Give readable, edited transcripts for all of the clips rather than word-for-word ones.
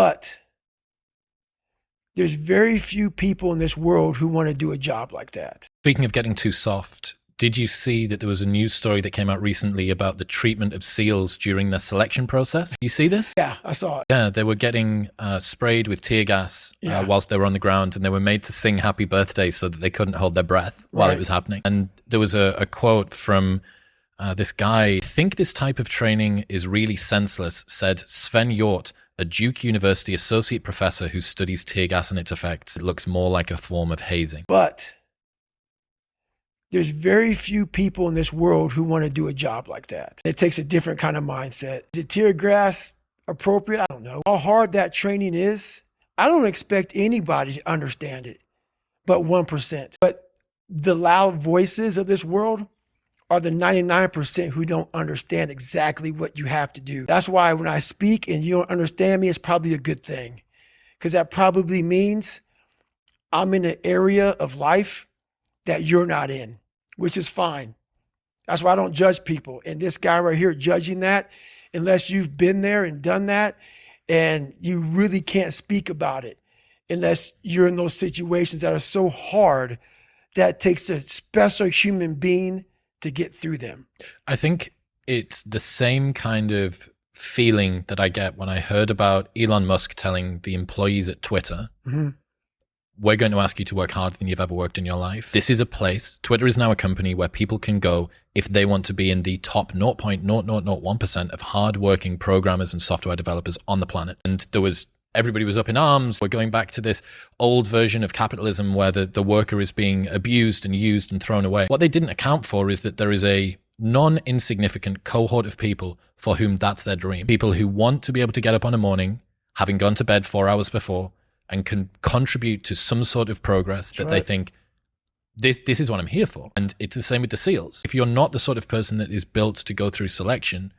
But there's very few people in this world who want to do a job like that. Speaking of getting too soft, did you see that there was a news story that came out recently about the treatment of SEALs during their selection process? You see this? Yeah, I saw it. Yeah, they were getting sprayed with tear gas whilst they were on the ground, and they were made to sing happy birthday so that they couldn't hold their breath while it was happening. And there was a quote from this guy: "I think this type of training is really senseless," said Sven Hjort, a Duke University associate professor who studies tear gas and its effects. "It looks more like a form of hazing." But there's very few people in this world who want to do a job like that. It takes a different kind of mindset. Is tear gas appropriate? I don't know. How hard that training is, I don't expect anybody to understand it, but 1%. But the loud voices of this world are the 99% who don't understand exactly what you have to do. That's why when I speak and you don't understand me, it's probably a good thing, because that probably means I'm in an area of life that you're not in, which is fine. That's why I don't judge people. And this guy right here judging that, unless you've been there and done that, and you really can't speak about it unless you're in those situations that are so hard that it takes a special human being to get through them. I think it's the same kind of feeling that I get when I heard about Elon Musk telling the employees at Twitter, "We're going to ask you to work harder than you've ever worked in your life. This is a place," Twitter is now a company where people can go if they want to be in the top 0.0001% of hardworking programmers and software developers on the planet. And everybody was up in arms. We're going back to this old version of capitalism where the worker is being abused and used and thrown away. What they didn't account for is that there is a non-insignificant cohort of people for whom that's their dream. People who want to be able to get up on a morning, having gone to bed 4 hours before, and can contribute to some sort of progress that they think, this is what I'm here for. And it's the same with the SEALs. If you're not the sort of person that is built to go through selection,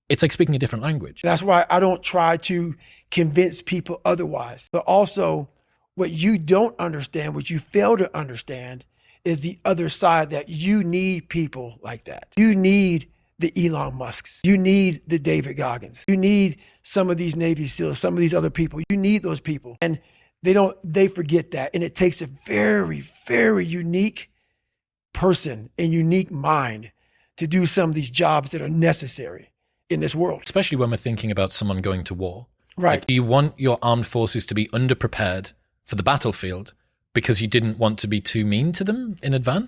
it's like speaking a different language. That's why I don't try to convince people otherwise. But also, what you don't understand, what you fail to understand, is the other side, that you need people like that. You need the Elon Musks. You need the David Goggins. You need some of these Navy SEALs, some of these other people. You need those people. And they forget that. And it takes a very, very unique person and unique mind to do some of these jobs that are necessary in this world. Especially when we're thinking about someone going to war. Right. Like, do you want your armed forces to be underprepared for the battlefield because you didn't want to be too mean to them in advance?